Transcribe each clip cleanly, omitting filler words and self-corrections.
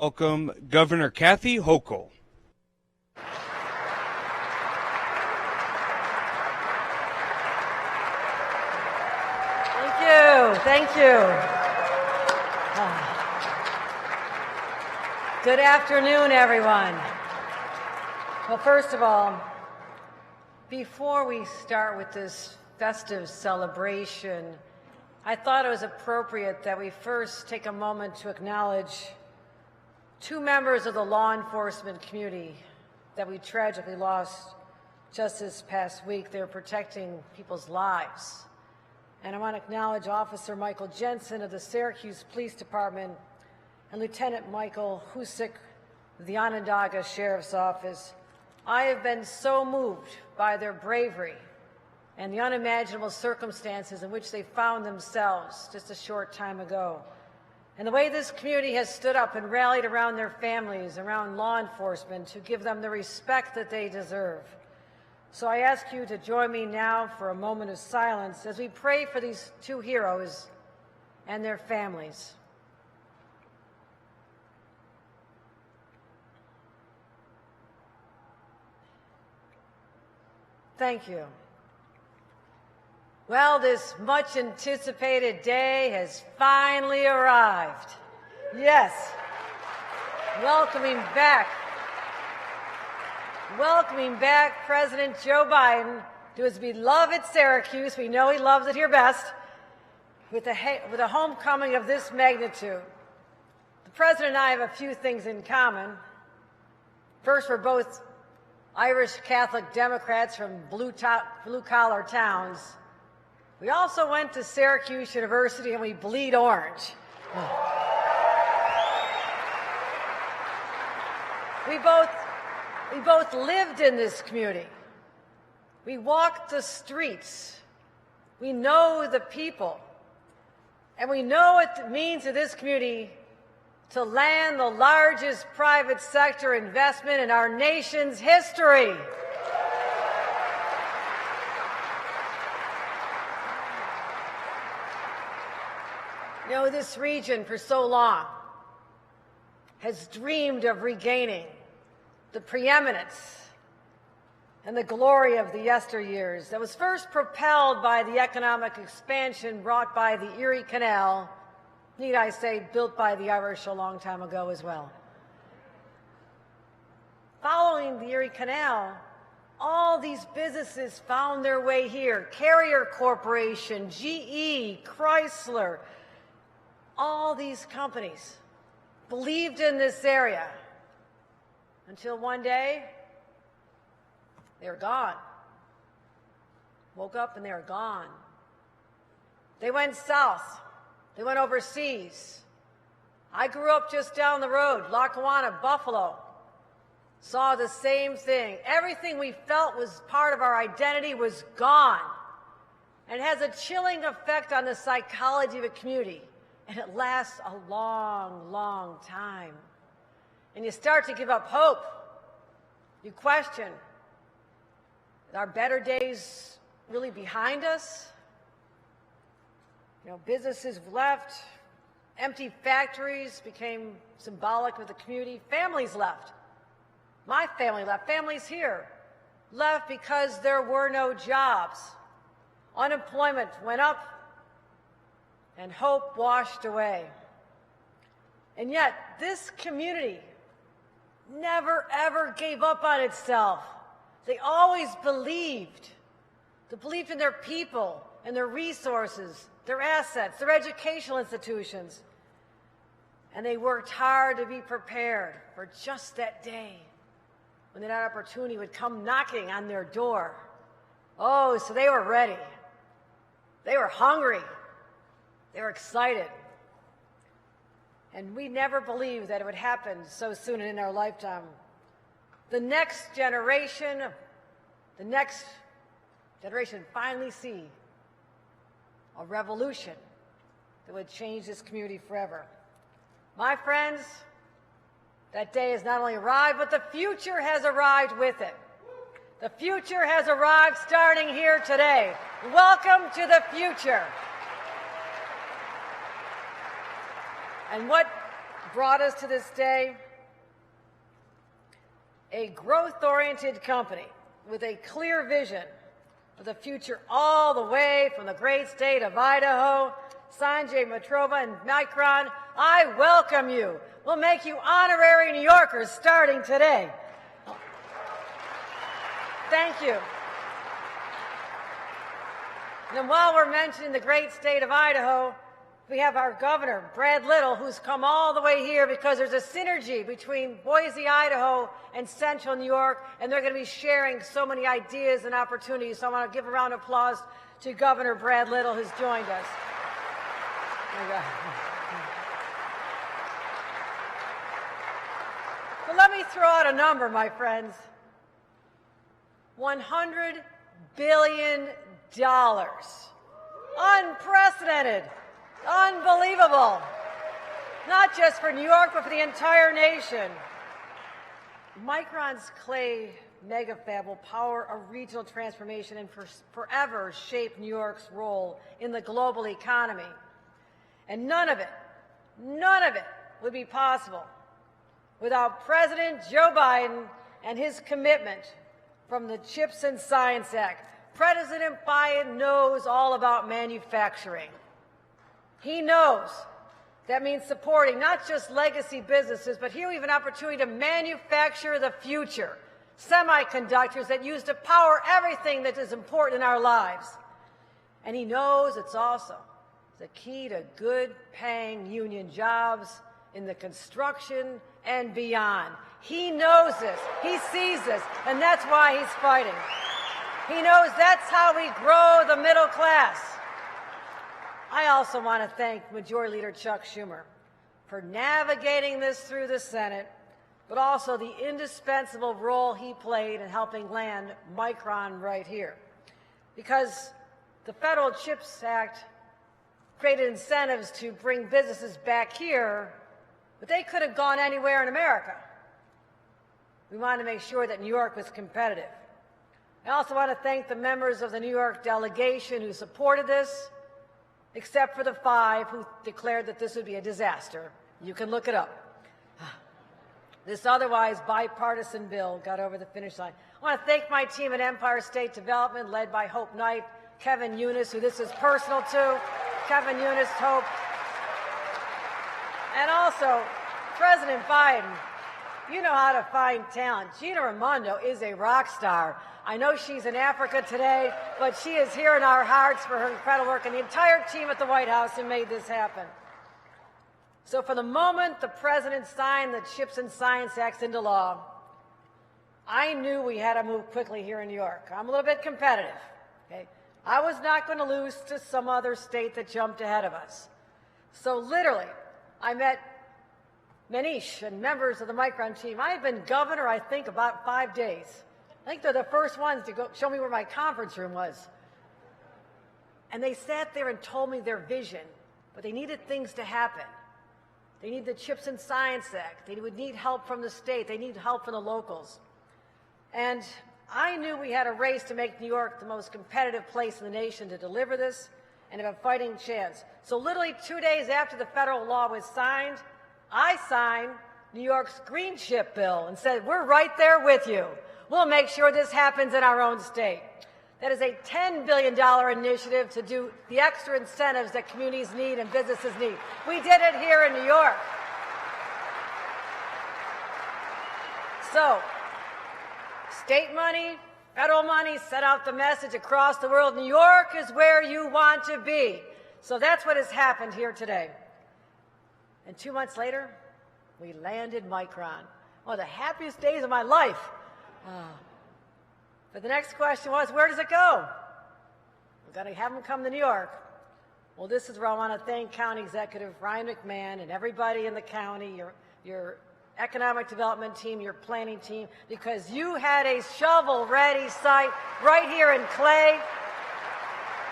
Welcome Governor Kathy Hochul. Thank you. Good afternoon, everyone. Well, first of all, before we start with this festive celebration, I thought it was appropriate that we first take a moment to acknowledge two members of the law enforcement community that we tragically lost just this past week. They were protecting people's lives. And I want to acknowledge Officer Michael Jensen of the Syracuse Police Department and Lieutenant Michael Husick of the Onondaga Sheriff's Office. I have been so moved by their bravery and the unimaginable circumstances in which they found themselves just a short time ago. And the way this community has stood up and rallied around their families, around law enforcement, to give them the respect that they deserve. So I ask you to join me now for a moment of silence as we pray for these two heroes and their families. Thank you. Well, this much anticipated day has finally arrived. Yes, welcoming back President Joe Biden to his beloved Syracuse. We know he loves it here best, with a homecoming of this magnitude. The President and I have a few things in common. First, we're both Irish Catholic Democrats from blue-collar towns. We also went to Syracuse University and we bleed orange. We both lived in this community. We walked the streets. We know the people. And we know what it means to this community to land the largest private sector investment in our nation's history. You know, this region for so long has dreamed of regaining the preeminence and the glory of the yesteryears that was first propelled by the economic expansion brought by the Erie Canal, need I say, built by the Irish a long time ago as well. Following the Erie Canal, all these businesses found their way here. Carrier Corporation, GE, Chrysler, all these companies believed in this area until one day they were gone. Woke up and they were gone. They went south. They went overseas. I grew up just down the road, Lackawanna, Buffalo. Saw the same thing. Everything we felt was part of our identity was gone. And it has a chilling effect on the psychology of a community. And it lasts a long, long time. And you start to give up hope. You question, are better days really behind us? You know, businesses left, empty factories became symbolic of the community. Families left. My family left. Families here left because there were no jobs. Unemployment went up and hope washed away. And yet, this community never, ever gave up on itself. They always believed. They believed in their people and their resources, their assets, their educational institutions. And they worked hard to be prepared for just that day when that opportunity would come knocking on their door. Oh, so they were ready. They were hungry. They were excited. And we never believed that it would happen so soon in our lifetime. The next generation finally see a revolution that would change this community forever. My friends, that day has not only arrived, but the future has arrived with it. The future has arrived starting here today. Welcome to the future. And what brought us to this day, a growth-oriented company with a clear vision for the future all the way from the great state of Idaho. Sanjay Matrova and Micron, I welcome you. We'll make you honorary New Yorkers starting today. Thank you. And then while we're mentioning the great state of Idaho, we have our governor, Brad Little, who's come all the way here because there's a synergy between Boise, Idaho, and Central New York, and they're going to be sharing so many ideas and opportunities. So I want to give a round of applause to Governor Brad Little, who's joined us. But let me throw out a number, my friends. $100 billion. Unprecedented. Unbelievable. Not just for New York, but for the entire nation. Micron's clay megafab will power a regional transformation and forever shape New York's role in the global economy. And none of it would be possible without President Joe Biden and his commitment from the CHIPS and Science Act. President Biden knows all about manufacturing. He knows that means supporting not just legacy businesses, but here we have an opportunity to manufacture the future. Semiconductors that use to power everything that is important in our lives. And he knows it's also the key to good paying union jobs in the construction and beyond. He knows this, he sees this, and that's why he's fighting. He knows that's how we grow the middle class. I also want to thank Majority Leader Chuck Schumer for navigating this through the Senate, but also the indispensable role he played in helping land Micron right here. Because the Federal CHIPS Act created incentives to bring businesses back here, but they could have gone anywhere in America. We wanted to make sure that New York was competitive. I also want to thank the members of the New York delegation who supported this, except for the 5 who declared that this would be a disaster. You can look it up. This otherwise bipartisan bill got over the finish line. I want to thank my team at Empire State Development, led by Hope Knight, Kevin Eunice, who this is personal to. Kevin Eunice, Hope. And also, President Biden, you know how to find talent. Gina Raimondo is a rock star. I know she's in Africa today, but she is here in our hearts for her incredible work, and the entire team at the White House who made this happen. So from the moment the President signed the CHIPS and Science Act into law, I knew we had to move quickly here in New York. I'm a little bit competitive. Okay? I was not going to lose to some other state that jumped ahead of us. So literally, I met Manish and members of the Micron team. I had been governor, I think, about 5 days. I think they're the first ones to go show me where my conference room was. And they sat there and told me their vision, but they needed things to happen. They need the CHIPS and Science Act. They would need help from the state. They need help from the locals. And I knew we had a race to make New York the most competitive place in the nation to deliver this and have a fighting chance. So literally 2 days after the federal law was signed, I signed New York's Green Chip bill and said, we're right there with you. We'll make sure this happens in our own state. That is a $10 billion initiative to do the extra incentives that communities need and businesses need. We did it here in New York. So, state money, federal money, set out the message across the world. New York is where you want to be. So that's what has happened here today. And 2 months later, we landed Micron. One of the happiest days of my life. But the next question was, where does it go? We've got to have them come to New York. Well, this is where I want to thank County Executive Ryan McMahon and everybody in the county, your economic development team, your planning team, because you had a shovel-ready site right here in Clay.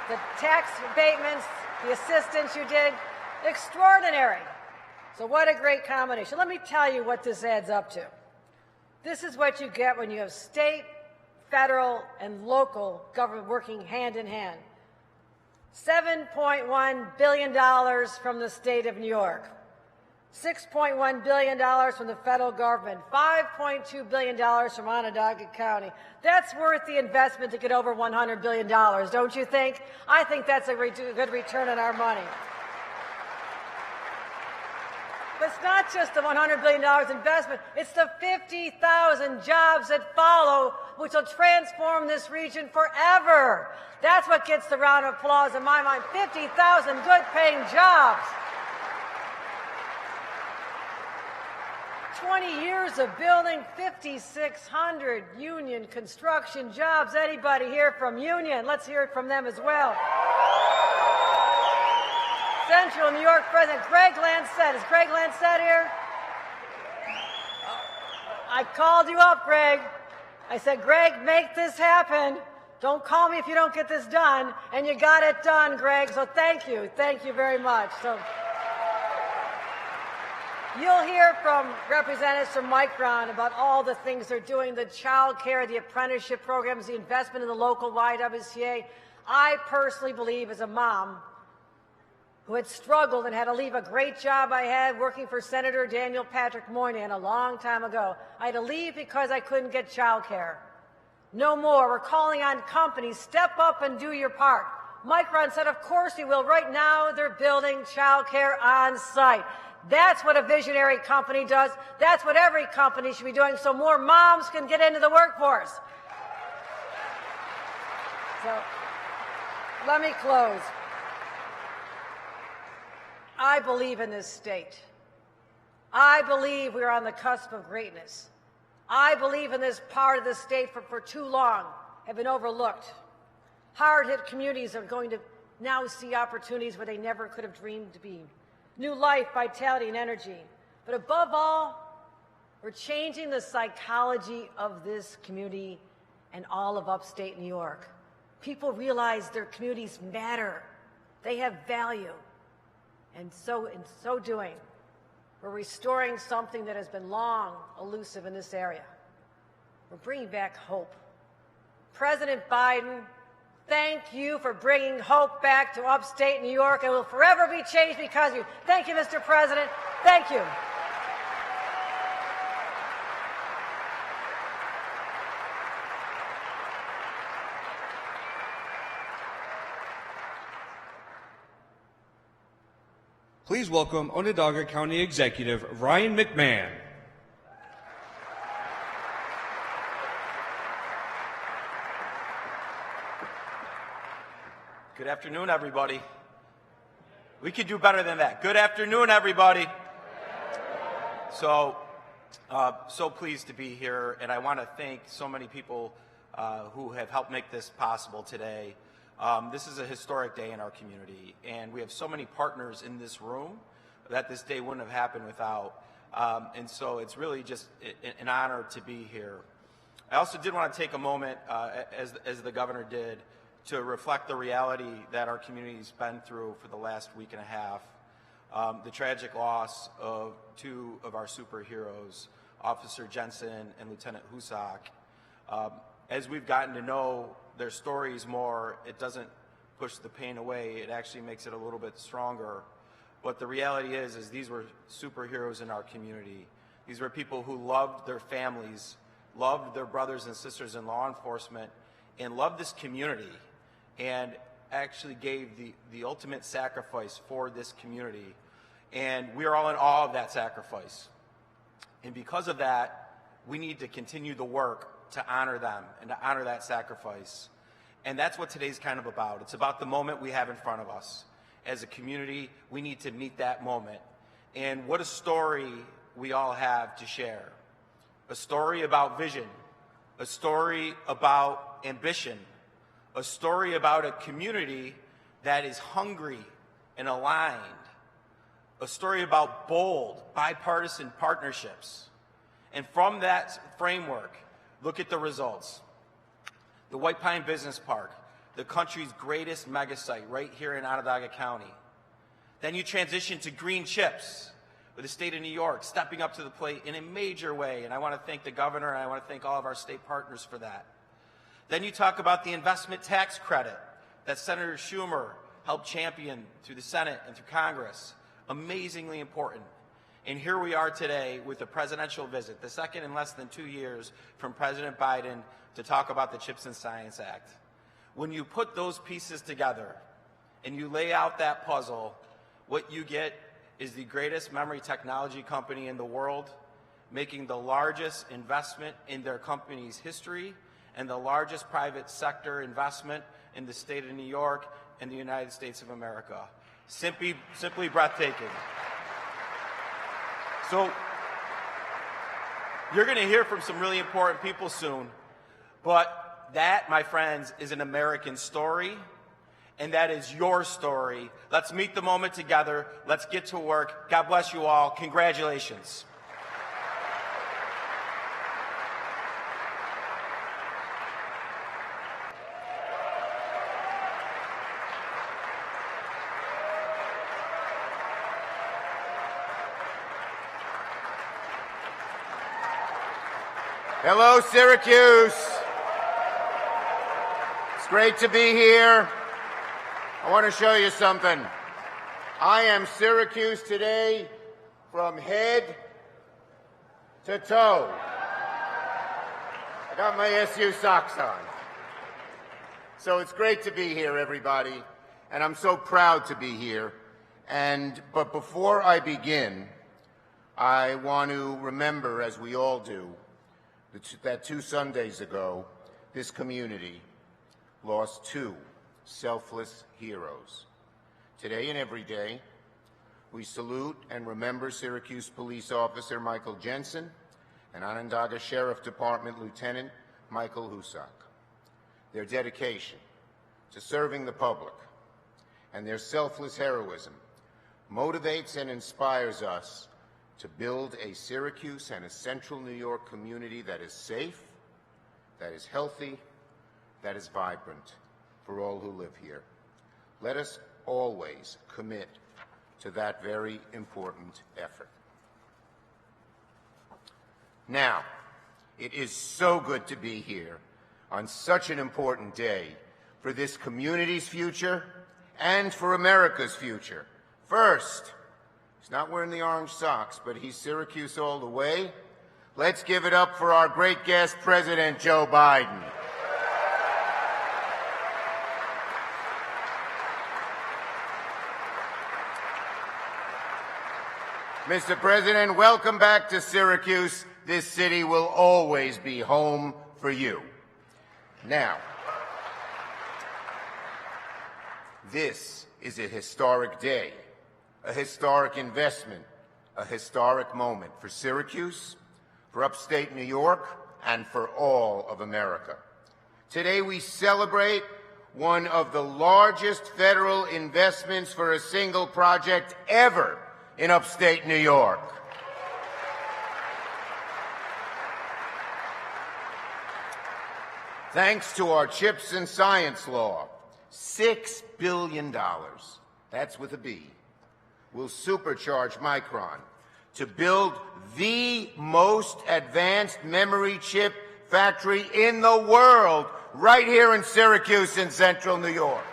The tax abatements, the assistance you did, extraordinary. So what a great combination. Let me tell you what this adds up to. This is what you get when you have state, federal, and local government working hand in hand. $7.1 billion from the state of New York. $6.1 billion from the federal government, $5.2 billion from Onondaga County. That's worth the investment to get over $100 billion, don't you think? I think that's a good return on our money. But it's not just the $100 billion investment, it's the 50,000 jobs that follow, which will transform this region forever. That's what gets the round of applause in my mind, 50,000 good-paying jobs. 20 years of building 5,600 union construction jobs. Anybody here from union? Let's hear it from them as well. Central New York President Greg Lancet. Is Greg Lancet here? I called you up, Greg. I said, Greg, make this happen. Don't call me if you don't get this done. And you got it done, Greg. So thank you. Thank you very much. So you'll hear from representatives from Micron about all the things they're doing, the child care, the apprenticeship programs, the investment in the local YWCA. I personally believe, as a mom who had struggled and had to leave a great job I had working for Senator Daniel Patrick Moynihan a long time ago, I had to leave because I couldn't get child care. No more. We're calling on companies, step up and do your part. Micron said, of course we will. Right now, they're building child care on site. That's what a visionary company does. That's what every company should be doing so more moms can get into the workforce. So, let me close. I believe in this state. I believe we're on the cusp of greatness. I believe in this part of the state for too long have been overlooked. Hard-hit communities are going to now see opportunities where they never could have dreamed to be. New life, vitality, and energy. But above all, we're changing the psychology of this community and all of upstate New York. People realize their communities matter. They have value. And so, in so doing, we're restoring something that has been long elusive in this area. We're bringing back hope. President Biden, thank you for bringing hope back to upstate New York. It will forever be changed because of you. Thank you, Mr. President. Thank you. Please welcome Onondaga County Executive Ryan McMahon. Good afternoon, everybody. We could do better than that. Good afternoon, everybody. So pleased to be here, and I want to thank so many people who have helped make this possible today. This is a historic day in our community, and we have so many partners in this room that this day wouldn't have happened without. And so it's really just an honor to be here. I also did want to take a moment, as the governor did, to reflect the reality that our community's been through for the last week and a half. The tragic loss of two of our superheroes, Officer Jensen and Lieutenant Husak. As we've gotten to know their stories more, it doesn't push the pain away. It actually makes it a little bit stronger. But the reality is these were superheroes in our community. These were people who loved their families, loved their brothers and sisters in law enforcement, and loved this community, and actually gave the ultimate sacrifice for this community. And we are all in awe of that sacrifice. And because of that, we need to continue the work to honor them and to honor that sacrifice. And that's what today's kind of about. It's about the moment we have in front of us. As a community, we need to meet that moment. And what a story we all have to share. A story about vision, a story about ambition, a story about a community that is hungry and aligned, a story about bold, bipartisan partnerships. And from that framework, look at the results. The White Pine Business Park, the country's greatest mega site right here in Onondaga County. Then you transition to green chips with the state of New York stepping up to the plate in a major way. And I want to thank the governor, and I want to thank all of our state partners for that. Then you talk about the investment tax credit that Senator Schumer helped champion through the Senate and through Congress. Amazingly important. And here we are today with a presidential visit, the second in less than 2 years from President Biden to talk about the CHIPS and Science Act. When you put those pieces together and you lay out that puzzle, what you get is the greatest memory technology company in the world, making the largest investment in their company's history and the largest private sector investment in the state of New York and the United States of America. Simply breathtaking. So you're going to hear from some really important people soon, but that, my friends, is an American story, and that is your story. Let's meet the moment together. Let's get to work. God bless you all. Congratulations. Hello, Syracuse. It's great to be here. I want to show you something. I am Syracuse today from head to toe. I got my SU socks on. So it's great to be here, everybody, and I'm so proud to be here. But before I begin, I want to remember, as we all do, that 2 Sundays ago, this community lost 2 selfless heroes. Today and every day, we salute and remember Syracuse Police Officer Michael Jensen and Onondaga Sheriff Department Lieutenant Michael Husak. Their dedication to serving the public and their selfless heroism motivates and inspires us to build a Syracuse and a Central New York community that is safe, that is healthy, that is vibrant for all who live here. Let us always commit to that very important effort. Now, it is so good to be here on such an important day for this community's future and for America's future. First, he's not wearing the orange socks, but he's Syracuse all the way. Let's give it up for our great guest, President Joe Biden. Mr. President, welcome back to Syracuse. This city will always be home for you. Now, this is a historic day, a historic investment, a historic moment for Syracuse, for upstate New York, and for all of America. Today we celebrate one of the largest federal investments for a single project ever in upstate New York. Thanks to our CHIPS and Science law, $6 billion, that's with a B, will supercharge Micron to build the most advanced memory chip factory in the world right here in Syracuse in Central New York.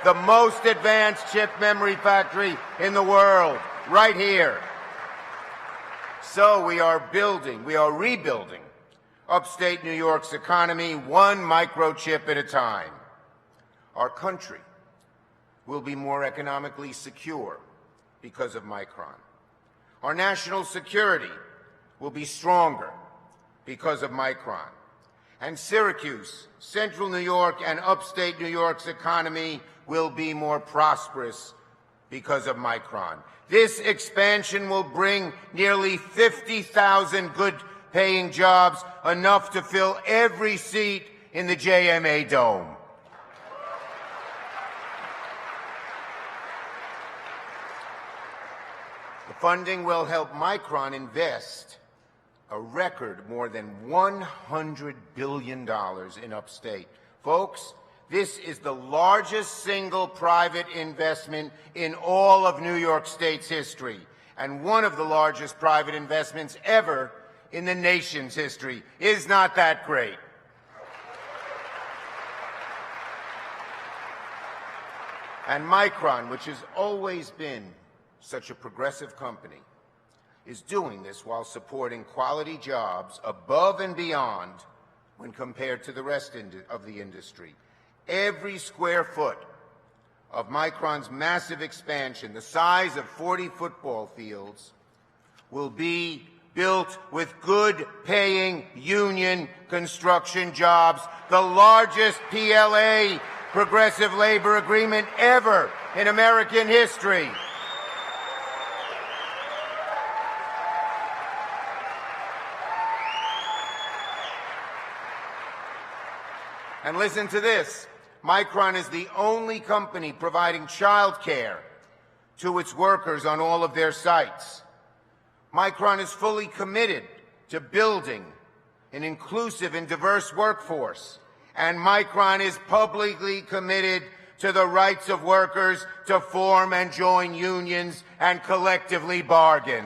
The most advanced chip memory factory in the world right here. So we are rebuilding upstate New York's economy one microchip at a time. Our country will be more economically secure because of Micron. Our national security will be stronger because of Micron. And Syracuse, Central New York, and upstate New York's economy will be more prosperous because of Micron. This expansion will bring nearly 50,000 good-paying jobs, enough to fill every seat in the JMA Dome. The funding will help Micron invest a record more than $100 billion in upstate. Folks, this is the largest single private investment in all of New York State's history, and one of the largest private investments ever in the nation's history. Is not that great? And Micron, which has always been such a progressive company, is doing this while supporting quality jobs above and beyond when compared to the rest of the industry. Every square foot of Micron's massive expansion, the size of 40 football fields, will be built with good-paying union construction jobs, the largest PLA, progressive labor agreement, ever in American history. And listen to this. Micron is the only company providing child care to its workers on all of their sites. Micron is fully committed to building an inclusive and diverse workforce. And Micron is publicly committed to the rights of workers to form and join unions and collectively bargain.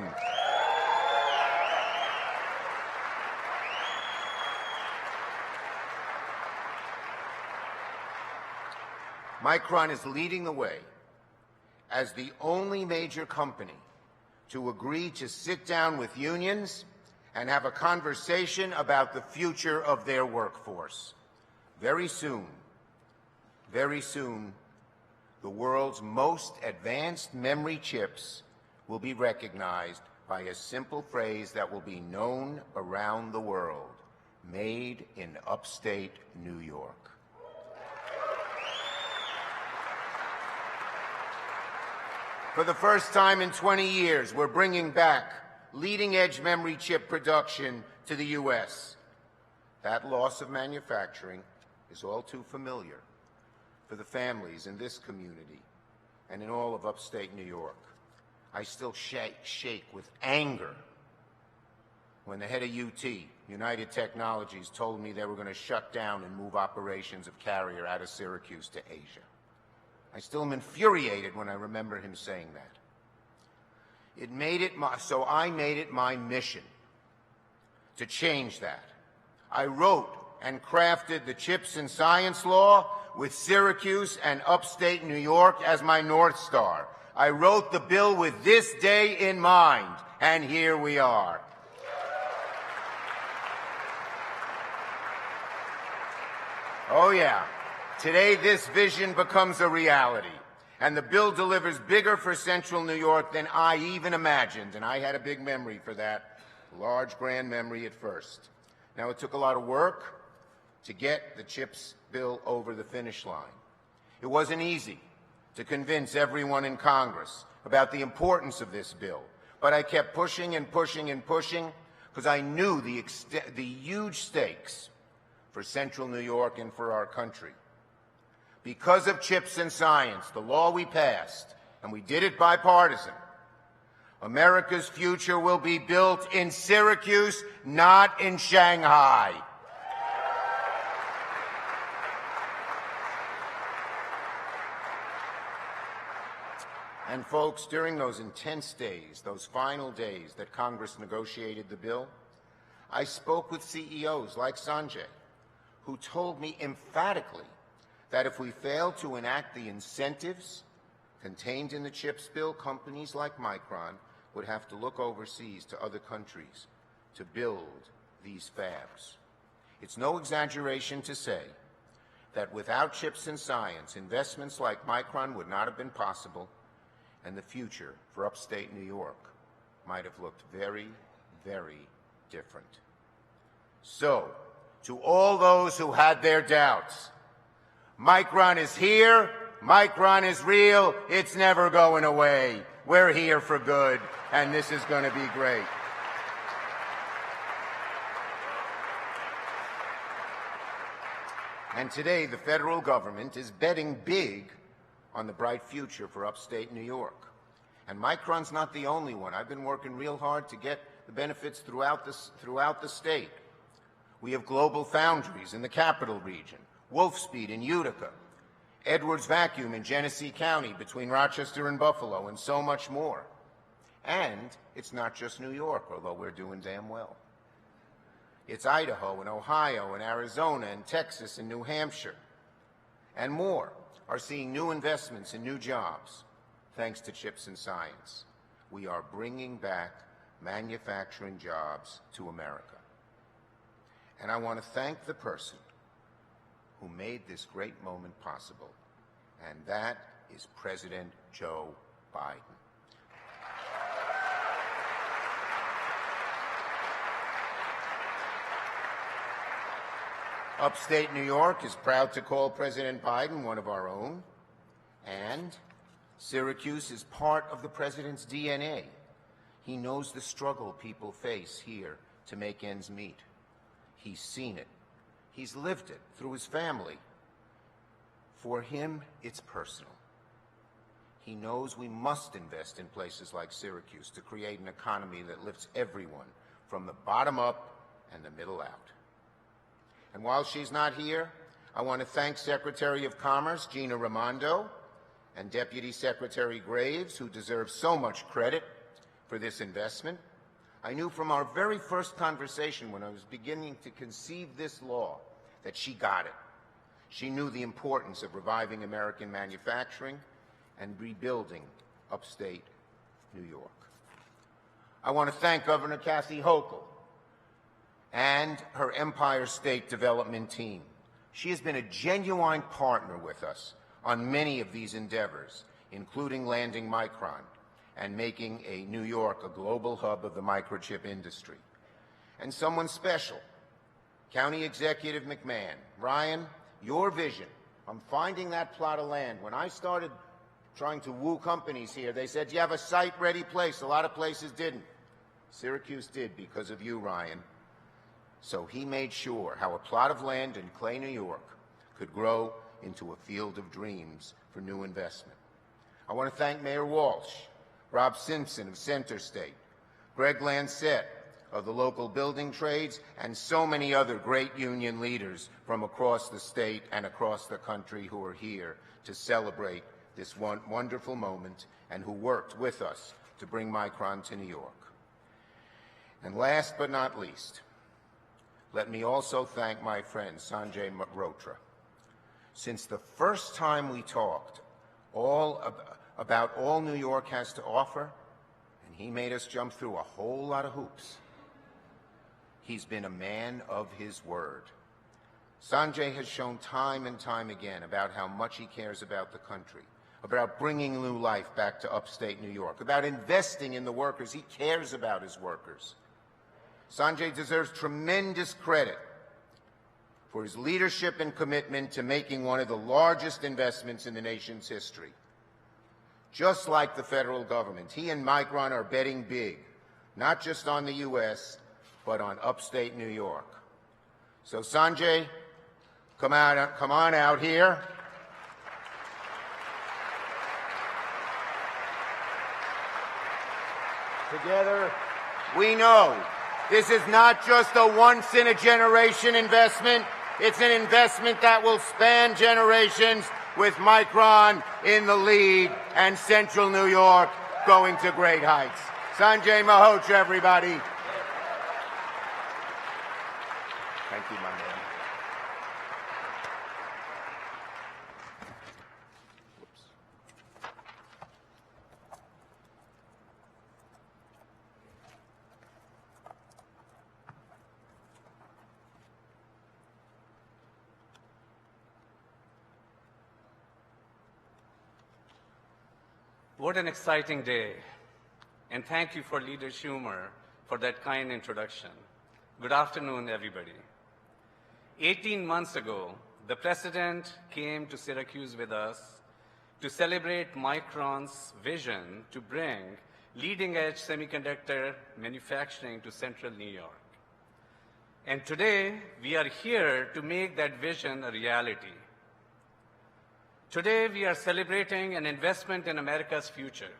Micron is leading the way as the only major company to agree to sit down with unions and have a conversation about the future of their workforce. Very soon, the world's most advanced memory chips will be recognized by a simple phrase that will be known around the world: made in upstate New York. For the first time in 20 years, we're bringing back leading-edge memory chip production to the U.S. That loss of manufacturing is all too familiar for the families in this community and in all of upstate New York. I still shake with anger when the head of UT, United Technologies, told me they were going to shut down and move operations of Carrier out of Syracuse to Asia. I still am infuriated when I remember him saying that. So I made it my mission to change that. I wrote and crafted the Chips and Science Law with Syracuse and upstate New York as my North Star. I wrote the bill with this day in mind, and here we are. Oh yeah. Today, this vision becomes a reality, and the bill delivers bigger for Central New York than I even imagined, and I had a big memory for that, large, grand memory at first. Now, it took a lot of work to get the CHIPS bill over the finish line. It wasn't easy to convince everyone in Congress about the importance of this bill, but I kept pushing and pushing and pushing because I knew the huge stakes for Central New York and for our country. Because of Chips and Science, the law we passed, and we did it bipartisan, America's future will be built in Syracuse, not in Shanghai. And folks, during those intense days, those final days that Congress negotiated the bill, I spoke with CEOs like Sanjay, who told me emphatically that if we fail to enact the incentives contained in the CHIPS bill, companies like Micron would have to look overseas to other countries to build these fabs. It's no exaggeration to say that without Chips and Science, investments like Micron would not have been possible, and the future for upstate New York might have looked very, very different. So, to all those who had their doubts, Micron is here, Micron is real, it's never going away. We're here for good, and this is going to be great. And today, the federal government is betting big on the bright future for upstate New York. And Micron's not the only one. I've been working real hard to get the benefits throughout the state. We have global foundries in the capital region, Wolfspeed in Utica, Edwards Vacuum in Genesee County between Rochester and Buffalo, and so much more. And it's not just New York, although we're doing damn well. It's Idaho and Ohio and Arizona and Texas and New Hampshire and more are seeing new investments and new jobs thanks to Chips and Science. We are bringing back manufacturing jobs to America. And I want to thank the person who made this great moment possible, and that is President Joe Biden. Upstate New York is proud to call President Biden one of our own, and Syracuse is part of the president's DNA. He knows the struggle people face here to make ends meet. He's seen it. He's lived it through his family. For him, it's personal. He knows we must invest in places like Syracuse to create an economy that lifts everyone from the bottom up and the middle out. And while she's not here, I want to thank Secretary of Commerce Gina Raimondo and Deputy Secretary Graves, who deserve so much credit for this investment. I knew from our very first conversation when I was beginning to conceive this law that she got it. She knew the importance of reviving American manufacturing and rebuilding upstate New York. I want to thank Governor Kathy Hochul and her Empire State Development team. She has been a genuine partner with us on many of these endeavors, including landing Micron and making New York a global hub of the microchip industry. And someone special, County Executive McMahon. Ryan, your vision on finding that plot of land. When I started trying to woo companies here, they said, you have a site-ready place. A lot of places didn't. Syracuse did because of you, Ryan. So he made sure how a plot of land in Clay, New York could grow into a field of dreams for new investment. I want to thank Mayor Walsh, Rob Simpson of Center State, Greg Lancette of the local building trades, and so many other great union leaders from across the state and across the country who are here to celebrate this wonderful moment and who worked with us to bring Micron to New York. And last but not least, let me also thank my friend Sanjay Mehrotra. Since the first time we talked about all New York has to offer, and he made us jump through a whole lot of hoops, he's been a man of his word. Sanjay has shown time and time again about how much he cares about the country, about bringing new life back to upstate New York, about investing in the workers. He cares about his workers. Sanjay deserves tremendous credit for his leadership and commitment to making one of the largest investments in the nation's history. Just like the federal government, he and Micron are betting big, not just on the U.S., but on upstate New York. So Sanjay, come on out here. Together, we know this is not just a once-in-a-generation investment. It's an investment that will span generations, with Micron in the lead and Central New York going to great heights. Sanjay Mehrotra, everybody. Thank you, my man. What an exciting day. And thank you for Leader Schumer for that kind introduction. Good afternoon, everybody. 18 months ago, the President came to Syracuse with us to celebrate Micron's vision to bring leading-edge semiconductor manufacturing to Central New York. And today, we are here to make that vision a reality. Today, we are celebrating an investment in America's future,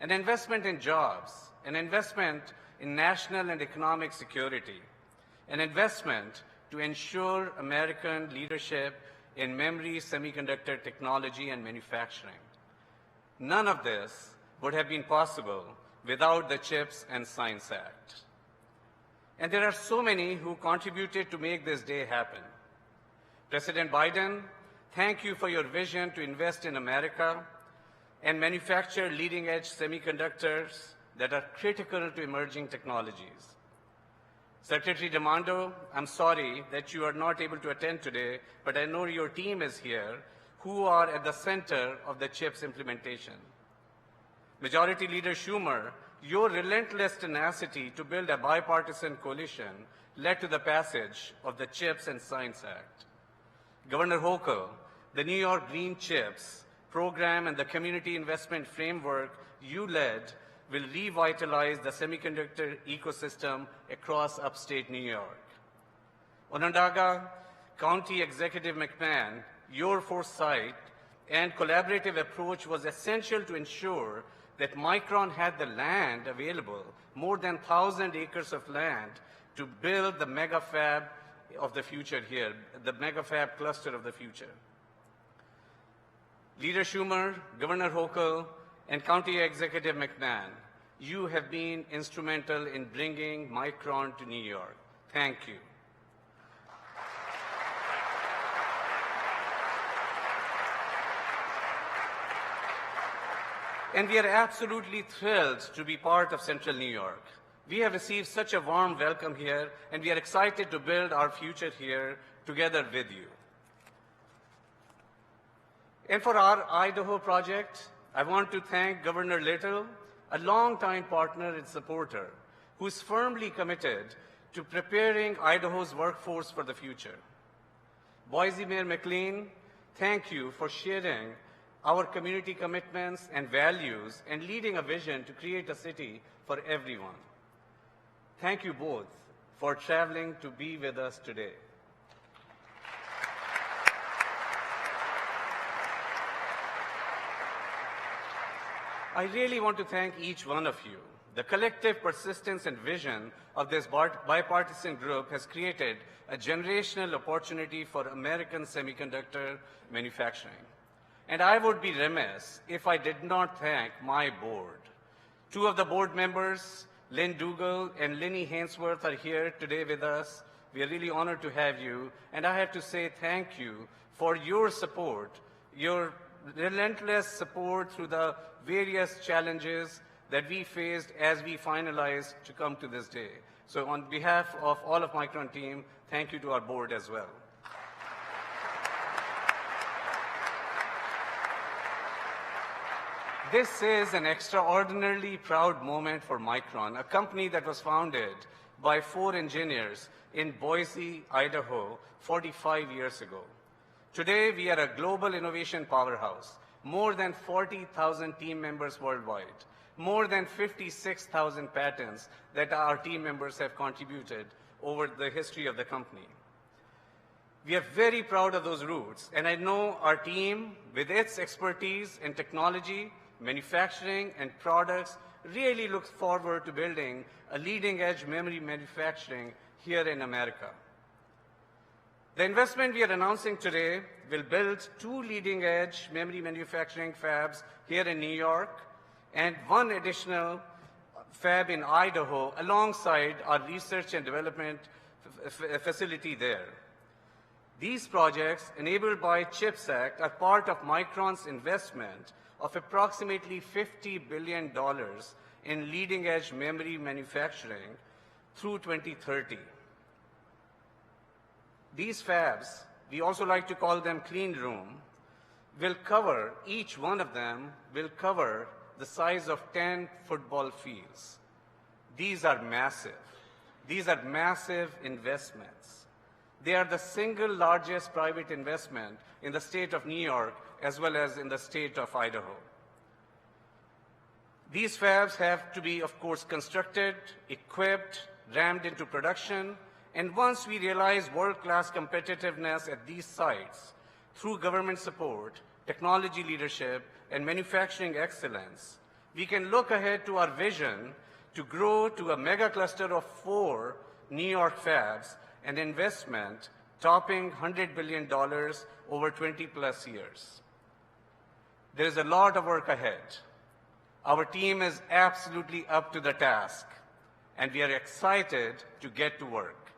an investment in jobs, an investment in national and economic security, an investment to ensure American leadership in memory, semiconductor technology, and manufacturing. None of this would have been possible without the CHIPS and Science Act. And there are so many who contributed to make this day happen. President Biden, thank you for your vision to invest in America and manufacture leading-edge semiconductors that are critical to emerging technologies. Secretary Demando, I'm sorry that you are not able to attend today, but I know your team is here, who are at the center of the CHIPS implementation. Majority Leader Schumer, your relentless tenacity to build a bipartisan coalition led to the passage of the CHIPS and Science Act. Governor Hochul, the New York Green CHIPS program and the community investment framework you led will revitalize the semiconductor ecosystem across upstate New York. Onondaga County Executive McMahon, your foresight and collaborative approach was essential to ensure that Micron had the land available, more than 1,000 acres of land, to build the mega fab of the future here, the mega fab cluster of the future. Leader Schumer, Governor Hochul, and County Executive McMahon, you have been instrumental in bringing Micron to New York. Thank you. And we are absolutely thrilled to be part of Central New York. We have received such a warm welcome here, and we are excited to build our future here together with you. And for our Idaho project, I want to thank Governor Little, a longtime partner and supporter, who is firmly committed to preparing Idaho's workforce for the future. Boise Mayor McLean, thank you for sharing our community commitments and values and leading a vision to create a city for everyone. Thank you both for traveling to be with us today. I really want to thank each one of you. The collective persistence and vision of this bipartisan group has created a generational opportunity for American semiconductor manufacturing. And I would be remiss if I did not thank my board. Two of the board members, Lynn Dougal and Lenny Hainsworth, are here today with us. We are really honored to have you. And I have to say thank you for your support, your relentless support through the various challenges that we faced as we finalized to come to this day. So on behalf of all of Micron team, thank you to our board as well. This is an extraordinarily proud moment for Micron, a company that was founded by 4 engineers in Boise, Idaho, 45 years ago. Today, we are a global innovation powerhouse, more than 40,000 team members worldwide, more than 56,000 patents that our team members have contributed over the history of the company. We are very proud of those roots, and I know our team, with its expertise in technology, manufacturing, and products, really looks forward to building a leading-edge memory manufacturing here in America. The investment we are announcing today will build 2 leading-edge memory manufacturing fabs here in New York and 1 additional fab in Idaho alongside our research and development facility there. These projects, enabled by CHIPS Act, are part of Micron's investment of approximately $50 billion in leading-edge memory manufacturing through 2030. These fabs, we also like to call them clean room, will cover, each one of them will cover the size of 10 football fields. These are massive. These are massive investments. They are the single largest private investment in the state of New York as well as in the state of Idaho. These fabs have to be, of course, constructed, equipped, ramped into production, and once we realize world-class competitiveness at these sites through government support, technology leadership, and manufacturing excellence, we can look ahead to our vision to grow to a mega cluster of 4 New York fabs and investment topping $100 billion over 20+ years. There is a lot of work ahead. Our team is absolutely up to the task, and we are excited to get to work.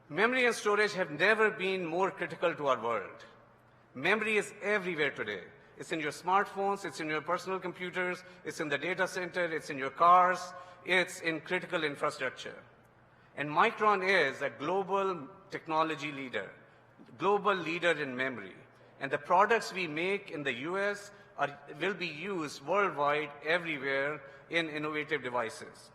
Memory and storage have never been more critical to our world. Memory is everywhere today. It's in your smartphones, it's in your personal computers, it's in the data center, it's in your cars, it's in critical infrastructure. And Micron is a global technology leader, global leader in memory. And the products we make in the US will be used worldwide, everywhere, in innovative devices.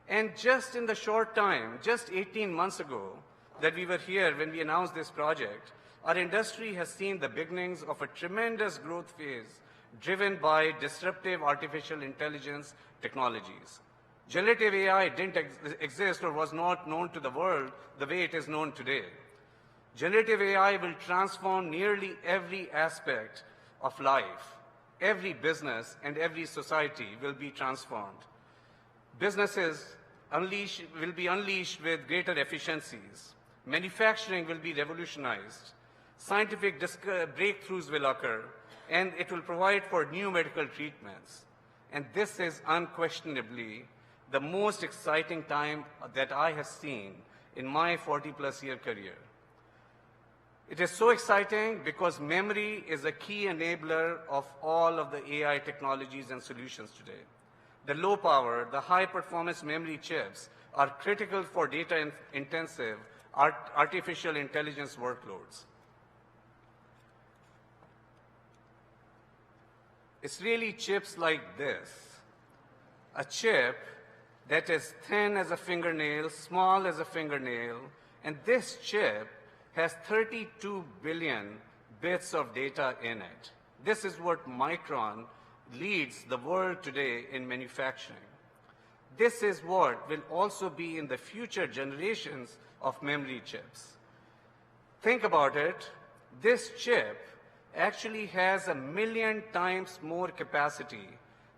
And just in the short time, just 18 months ago, that we were here when we announced this project, our industry has seen the beginnings of a tremendous growth phase driven by disruptive artificial intelligence technologies. Generative AI didn't exist or was not known to the world the way it is known today. Generative AI will transform nearly every aspect of life. Every business and every society will be transformed. Businesses will be unleashed with greater efficiencies. Manufacturing will be revolutionized. Scientific breakthroughs will occur, and it will provide for new medical treatments. And this is unquestionably the most exciting time that I have seen in my 40-plus year career. It is so exciting because memory is a key enabler of all of the AI technologies and solutions today. The low power, the high performance memory chips are critical for data-intensive artificial intelligence workloads. It's really chips like this. A chip that is thin as a fingernail, small as a fingernail, and this chip has 32 billion bits of data in it. This is what Micron leads the world today in manufacturing. This is what will also be in the future generations of memory chips. Think about it. This chip actually has 1 million times more capacity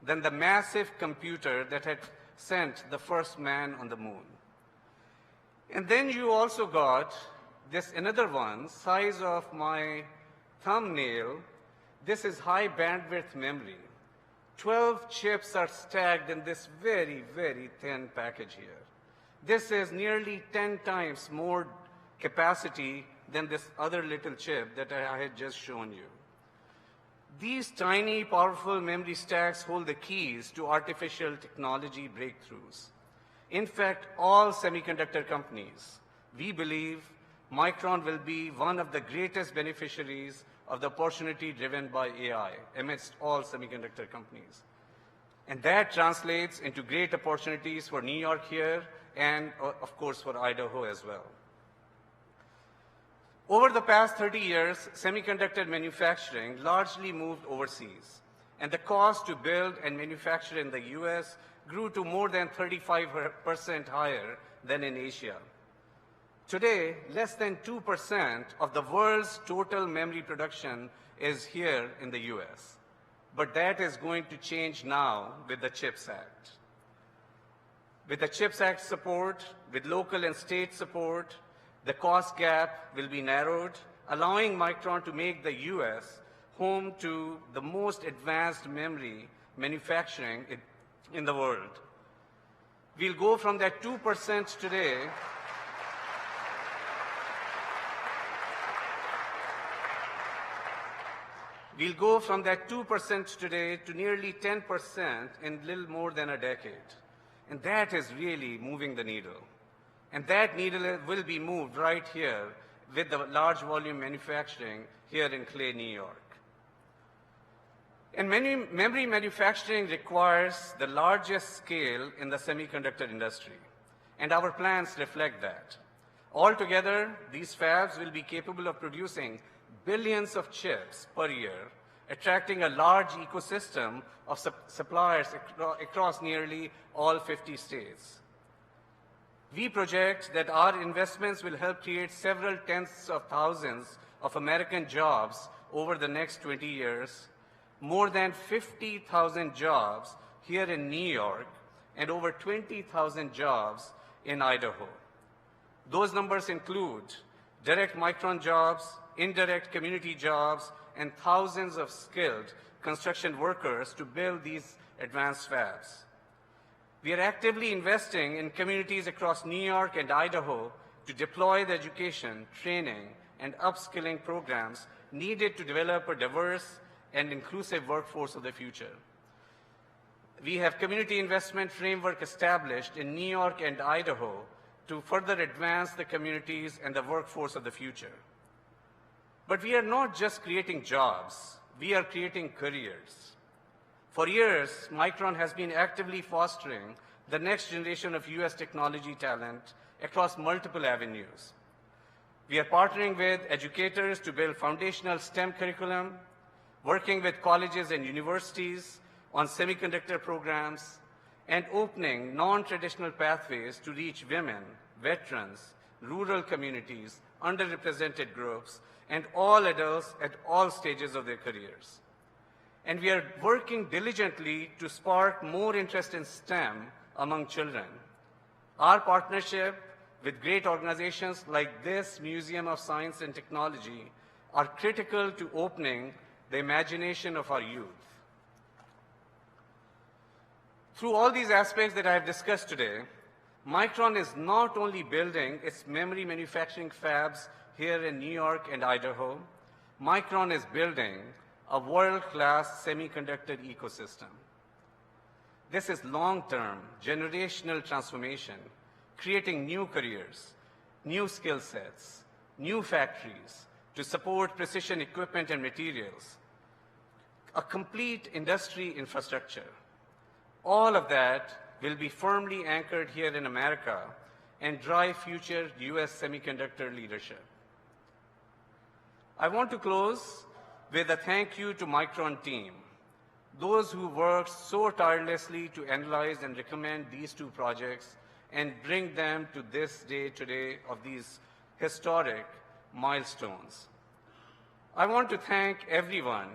than the massive computer that had sent the first man on the moon. And then you also got this another one, size of my thumbnail. This is high bandwidth memory. 12 chips are stacked in this very, very thin package here. This is nearly 10 times more capacity than this other little chip that I had just shown you. These tiny, powerful memory stacks hold the keys to artificial technology breakthroughs. In fact, all semiconductor companies, we believe Micron will be one of the greatest beneficiaries of the opportunity driven by AI amidst all semiconductor companies. And that translates into great opportunities for New York here and, of course, for Idaho as well. Over the past 30 years, semiconductor manufacturing largely moved overseas, and the cost to build and manufacture in the US grew to more than 35% higher than in Asia. Today, less than 2% of the world's total memory production is here in the US. But that is going to change now with the CHIPS Act. With the CHIPS Act support, with local and state support, the cost gap will be narrowed, allowing Micron to make the US home to the most advanced memory manufacturing in the world. We'll go from that 2% today We'll go from that 2% today to nearly 10% in little more than a decade. And that is really moving the needle. And that needle will be moved right here with the large volume manufacturing here in Clay, New York. And memory manufacturing requires the largest scale in the semiconductor industry. And our plans reflect that. Altogether, these fabs will be capable of producing billions of chips per year, attracting a large ecosystem of suppliers across nearly all 50 states. We project that our investments will help create several tens of thousands of American jobs over the next 20 years, more than 50,000 jobs here in New York, and over 20,000 jobs in Idaho. Those numbers include direct Micron jobs, indirect community jobs, and thousands of skilled construction workers to build these advanced fabs. We are actively investing in communities across New York and Idaho to deploy the education, training, and upskilling programs needed to develop a diverse and inclusive workforce of the future. We have community investment framework established in New York and Idaho to further advance the communities and the workforce of the future. But we are not just creating jobs, we are creating careers. For years, Micron has been actively fostering the next generation of US technology talent across multiple avenues. We are partnering with educators to build foundational STEM curriculum, working with colleges and universities on semiconductor programs, and opening non-traditional pathways to reach women, veterans, rural communities, underrepresented groups, and all adults at all stages of their careers. And we are working diligently to spark more interest in STEM among children. Our partnership with great organizations like this Museum of Science and Technology are critical to opening the imagination of our youth. Through all these aspects that I have discussed today, Micron is not only building its memory manufacturing fabs here in New York and Idaho, Micron is building a world-class semiconductor ecosystem. This is long-term, generational transformation, creating new careers, new skill sets, new factories to support precision equipment and materials, a complete industry infrastructure. All of that will be firmly anchored here in America and drive future US semiconductor leadership. I want to close with a thank you to Micron team, those who worked so tirelessly to analyze and recommend these two projects and bring them to this day today of these historic milestones. I want to thank everyone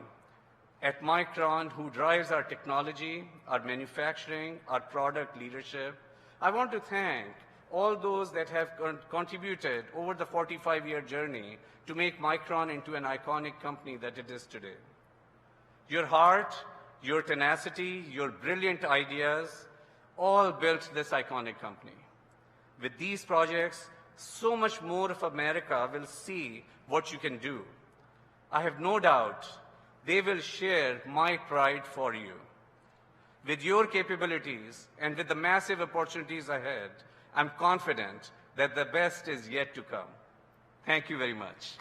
at Micron who drives our technology, our manufacturing, our product leadership. I want to thank all those that have contributed over the 45-year journey to make Micron into an iconic company that it is today. Your heart, your tenacity, your brilliant ideas all built this iconic company. With these projects, so much more of America will see what you can do. I have no doubt they will share my pride for you. With your capabilities and with the massive opportunities ahead, I'm confident that the best is yet to come. Thank you very much.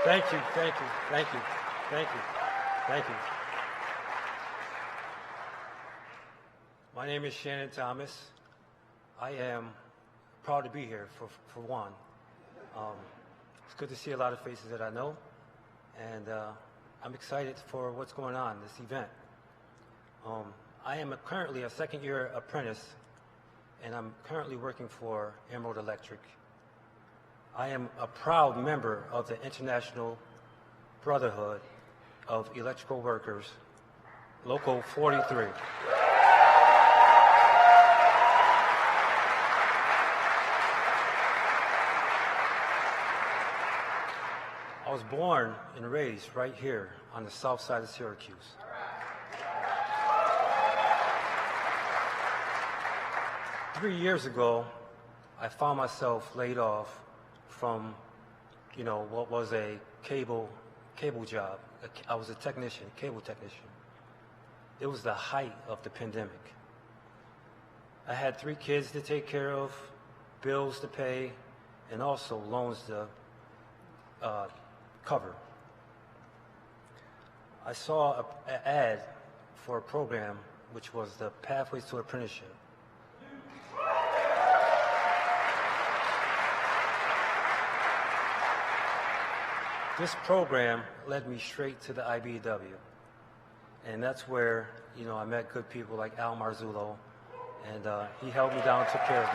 Thank you, thank you, thank you, thank you, thank you. My name is Shannon Thomas. I am proud to be here for one. It's good to see a lot of faces that I know, and I'm excited for what's going on, this event. I am currently a second-year apprentice, and I'm currently working for Emerald Electric. I am a proud member of the International Brotherhood of Electrical Workers, Local 43. I was born and raised right here on the south side of Syracuse. Three years ago, I found myself laid off from, what was a cable job. I was a technician, cable technician. It was the height of the pandemic. I had 3 kids to take care of, bills to pay, and also loans to cover. I saw an ad for a program which was the Pathways to Apprenticeship. This program led me straight to the IBEW, and that's where, I met good people like Al Marzullo, and he held me down, took care of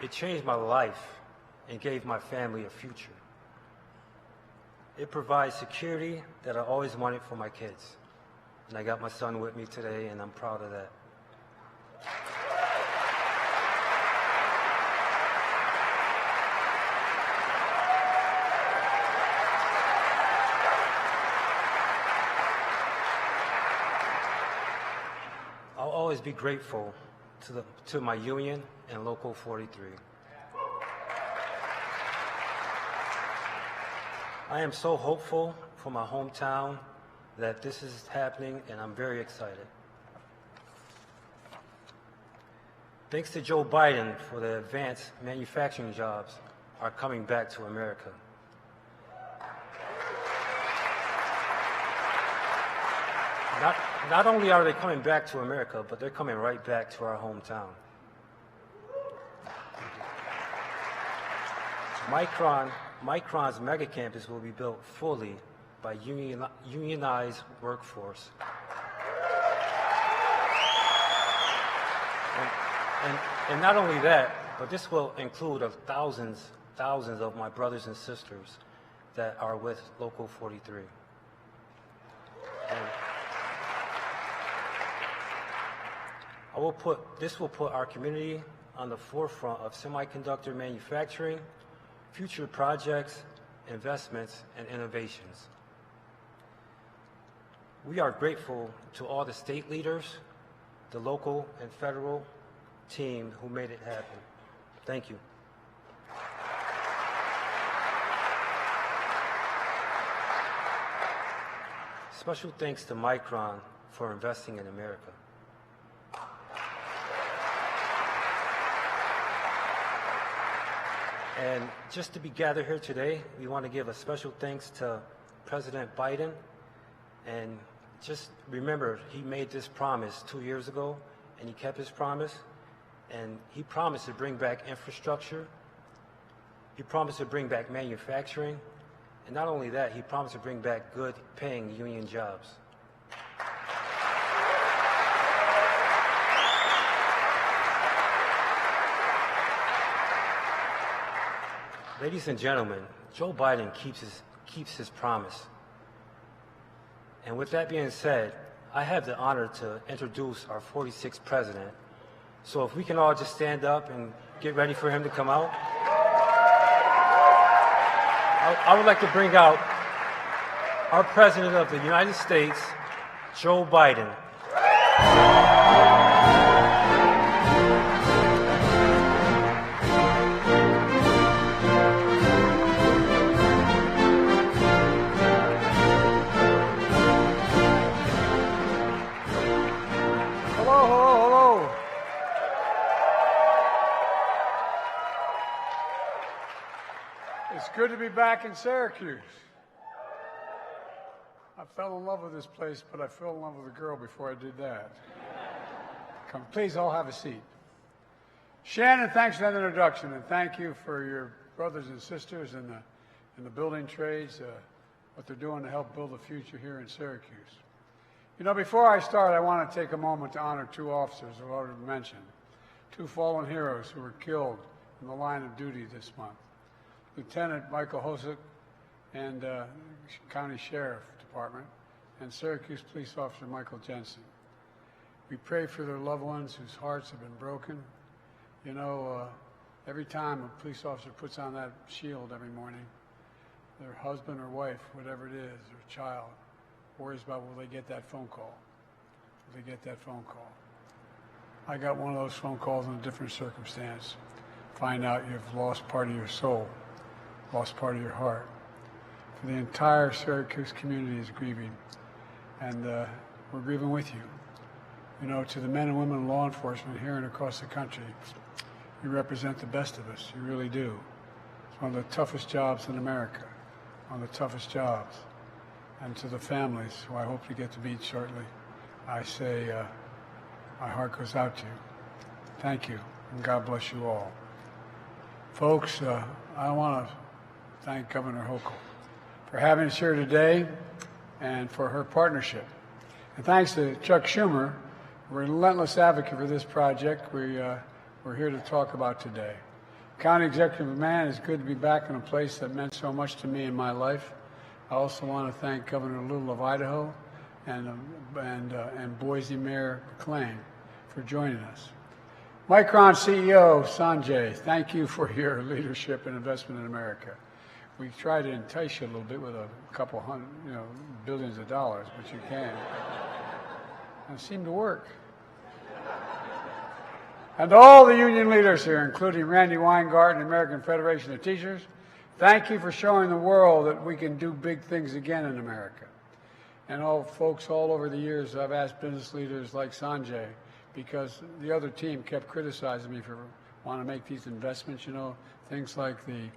me. It changed my life and gave my family a future. It provides security that I always wanted for my kids. And I got my son with me today, and I'm proud of that. I'll always be grateful to my union and Local 43. I am so hopeful for my hometown that this is happening, and I'm very excited. Thanks to Joe Biden for the advanced manufacturing jobs are coming back to America. Not only are they coming back to America, but they're coming right back to our hometown. Micron's mega campus will be built fully by unionized workforce. And not only that, but this will include thousands of my brothers and sisters that are with Local 43. This will put our community on the forefront of semiconductor manufacturing, future projects, investments, and innovations. We are grateful to all the state leaders, the local and federal team who made it happen. Thank you. Special thanks to Micron for investing in America. And just to be gathered here today, we want to give a special thanks to President Biden. And just remember, he made this promise 2 years ago, and he kept his promise. And he promised to bring back infrastructure. He promised to bring back manufacturing. And not only that, he promised to bring back good paying union jobs. Ladies and gentlemen, Joe Biden keeps his promise. And with that being said, I have the honor to introduce our 46th president. So if we can all just stand up and get ready for him to come out. I would like to bring out our President of the United States, Joe Biden. Good to be back in Syracuse. I fell in love with this place, but I fell in love with a girl before I did that. Come, please all have a seat. Shannon, thanks for that introduction, and thank you for your brothers and sisters in the building trades, what they're doing to help build the future here in Syracuse. You know, before I start, I want to take a moment to honor two officers who I already mentioned, two fallen heroes who were killed in the line of duty this month. Lieutenant Michael Hosick and County Sheriff Department, and Syracuse Police Officer Michael Jensen. We pray for their loved ones whose hearts have been broken. You know, every time a police officer puts on that shield every morning, their husband or wife, whatever it is, or child, worries about will they get that phone call? Will they get that phone call? I got one of those phone calls in a different circumstance. Find out you've lost part of your soul. Lost part of your heart. For the entire Syracuse community is grieving, and we're grieving with you. You know, to the men and women in law enforcement here and across the country, you represent the best of us. You really do. It's one of the toughest jobs in America, one of the toughest jobs. And to the families, who I hope to get to meet shortly, I say my heart goes out to you. Thank you, and God bless you all. Folks, I want to thank Governor Hochul for having us here today and for her partnership. And thanks to Chuck Schumer, a relentless advocate for this project we're here to talk about today. County Executive Man, it's good to be back in a place that meant so much to me in my life. I also want to thank Governor Little of Idaho and Boise Mayor McClain for joining us. Micron CEO Sanjay, thank you for your leadership and investment in America. We try to entice you a little bit with a couple hundred, billions of dollars, but you can't. And it seemed to work. And all the union leaders here, including Randy Weingarten, American Federation of Teachers, thank you for showing the world that we can do big things again in America. And all folks all over the years, I've asked business leaders like Sanjay, because the other team kept criticizing me for wanting to make these investments, things like the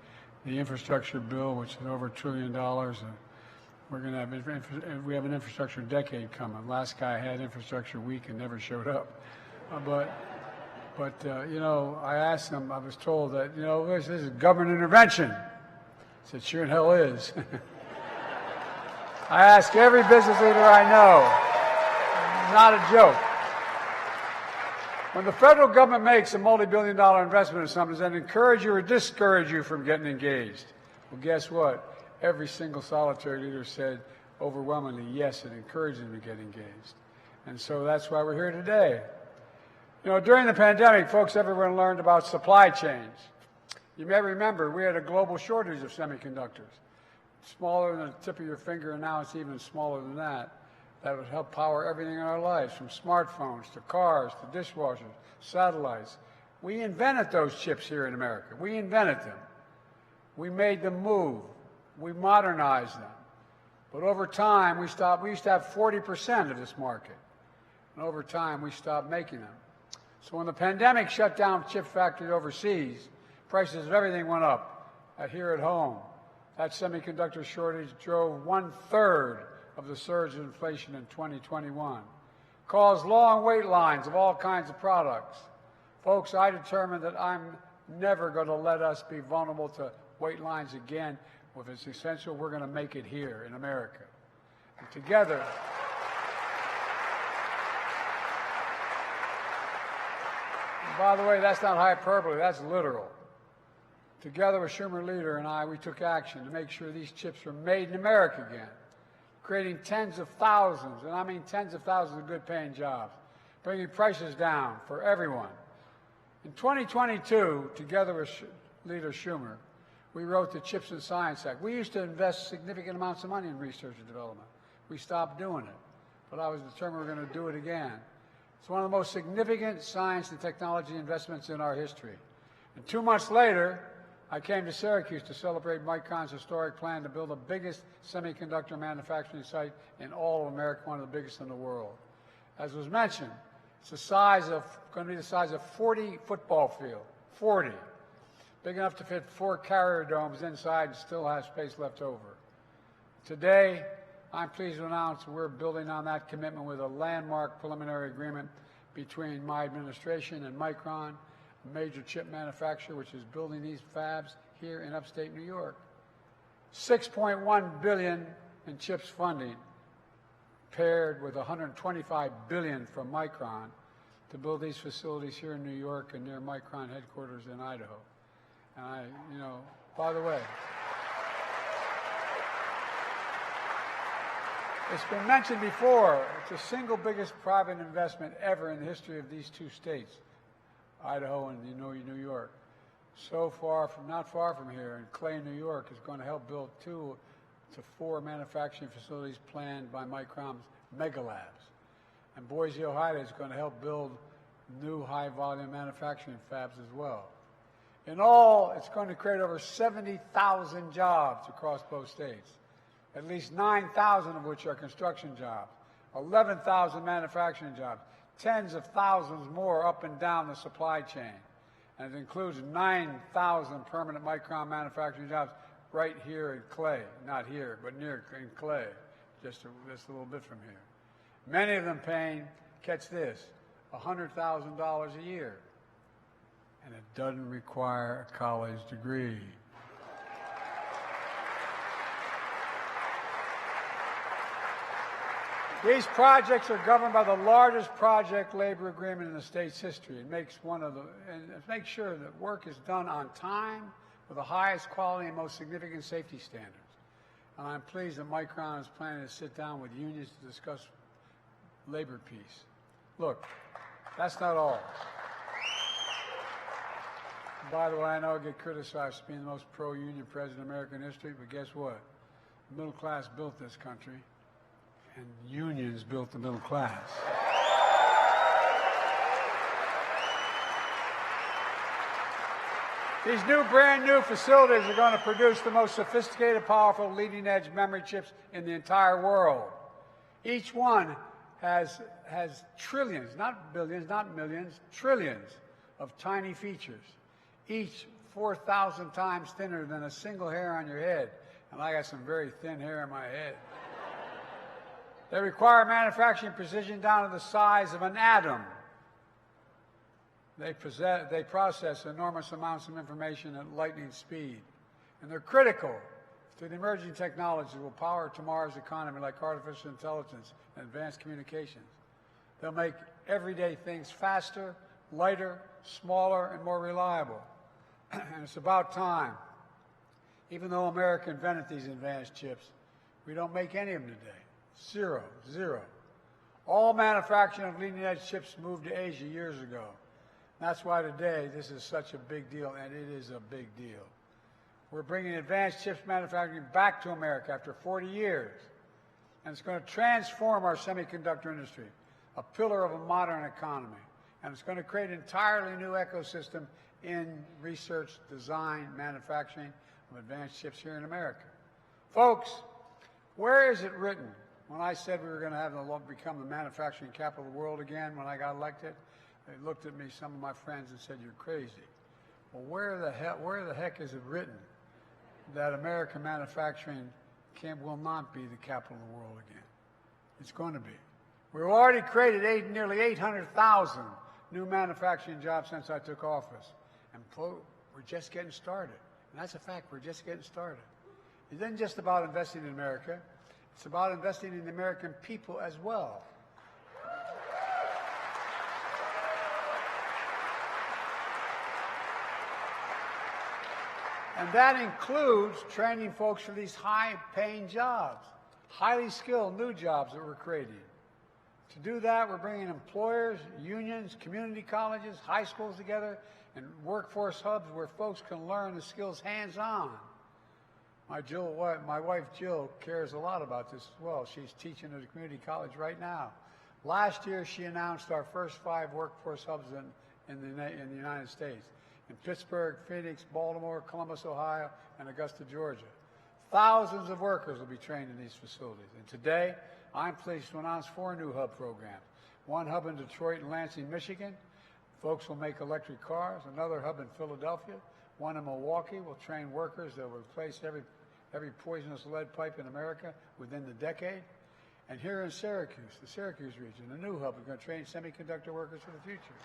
infrastructure bill, which is over $1 trillion. And we're going to have we have an infrastructure decade coming. Last guy had infrastructure week and never showed up. But I asked them, I was told that, this is government intervention. I said, sure in hell is. I ask every business leader I know, not a joke. When the federal government makes a multi-billion-dollar investment in something, does that encourage you or discourage you from getting engaged? Well, guess what? Every single solitary leader said overwhelmingly, yes, it encourages them to get engaged. And so that's why we're here today. During the pandemic, folks everywhere learned about supply chains. You may remember we had a global shortage of semiconductors, smaller than the tip of your finger, and now it's even smaller than that. That would help power everything in our lives, from smartphones to cars to dishwashers, satellites. We invented those chips here in America. We invented them. We made them move. We modernized them. But over time, we used to have 40% of this market. And over time, we stopped making them. So when the pandemic shut down chip factories overseas, prices of everything went up here at home. That semiconductor shortage drove 1/3 of the surge in inflation in 2021, caused long wait lines of all kinds of products. Folks, I determined that I'm never going to let us be vulnerable to wait lines again. If it's essential, we're going to make it here in America. And together, and by the way, that's not hyperbole, that's literal. Together with Schumer leader and I, we took action to make sure these chips were made in America again, creating tens of thousands, and I mean tens of thousands of good-paying jobs, bringing prices down for everyone. In 2022, together with Leader Schumer, we wrote the Chips and Science Act. We used to invest significant amounts of money in research and development. We stopped doing it, but I was determined we're going to do it again. It's one of the most significant science and technology investments in our history. And 2 months later, I came to Syracuse to celebrate Micron's historic plan to build the biggest semiconductor manufacturing site in all of America, one of the biggest in the world. As was mentioned, it's going to be the size of 40 football fields, 40. Big enough to fit 4 carrier domes inside and still have space left over. Today, I'm pleased to announce we're building on that commitment with a landmark preliminary agreement between my administration and Micron, a major chip manufacturer which is building these fabs here in upstate New York. $6.1 billion in CHIPS funding paired with $125 billion from Micron to build these facilities here in New York and near Micron headquarters in Idaho. And by the way, it's been mentioned before, it's the single biggest private investment ever in the history of these 2 states, Idaho and New York. Not far from here, in Clay, New York, is going to help build 2 to 4 manufacturing facilities planned by Micron's Mega Labs. And Boise, Ohio is going to help build new high-volume manufacturing fabs as well. In all, it's going to create over 70,000 jobs across both states, at least 9,000 of which are construction jobs, 11,000 manufacturing jobs, tens of thousands more up and down the supply chain. And it includes 9,000 permanent Micron manufacturing jobs right here in Clay, not here, but near in Clay, just a little bit from here. Many of them paying, catch this, $100,000 a year. And it doesn't require a college degree. These projects are governed by the largest project labor agreement in the state's history. It makes sure that work is done on time with the highest quality and most significant safety standards. and I'm pleased that Micron is planning to sit down with unions to discuss labor peace. Look, that's not all. By the way, I know I get criticized for being the most pro-union president in American history, but guess what? The middle class built this country, and unions built the middle class. These brand new facilities are going to produce the most sophisticated, powerful, leading-edge memory chips in the entire world. Each one has trillions, not billions, not millions, trillions of tiny features, each 4,000 times thinner than a single hair on your head. And I got some very thin hair on my head. They require manufacturing precision down to the size of an atom. They process enormous amounts of information at lightning speed. And they're critical to the emerging technologies that will power tomorrow's economy, like artificial intelligence and advanced communications. They'll make everyday things faster, lighter, smaller, and more reliable. And it's about time. Even though America invented these advanced chips, we don't make any of them today. Zero. All manufacturing of leading-edge chips moved to Asia years ago. That's why today this is such a big deal, and it is a big deal. We're bringing advanced chips manufacturing back to America after 40 years, and it's going to transform our semiconductor industry, a pillar of a modern economy, and it's going to create an entirely new ecosystem in research, design, manufacturing of advanced chips here in America. Folks, where is it written? When I said we were going to become the manufacturing capital of the world again when I got elected, they looked at me, some of my friends, and said, "You're crazy." Well, where the heck is it written that American manufacturing will not be the capital of the world again? It's going to be. We've already created nearly 800,000 new manufacturing jobs since I took office. And we're just getting started. And that's a fact. We're just getting started. It isn't just about investing in America. It's about investing in the American people as well. And that includes training folks for these high-paying jobs, highly skilled new jobs that we're creating. To do that, we're bringing employers, unions, community colleges, high schools together, and workforce hubs where folks can learn the skills hands-on. My wife Jill cares a lot about this as well. She's teaching at a community college right now. Last year, she announced our first 5 workforce hubs in the United States. In Pittsburgh, Phoenix, Baltimore, Columbus, Ohio, and Augusta, Georgia. Thousands of workers will be trained in these facilities. And today, I'm pleased to announce 4 new hub programs. One hub in Detroit and Lansing, Michigan. Folks will make electric cars. Another hub in Philadelphia. One in Milwaukee will train workers that will replace every poisonous lead pipe in America within the decade. And here in Syracuse, the Syracuse region, a new hub is going to train semiconductor workers for the future.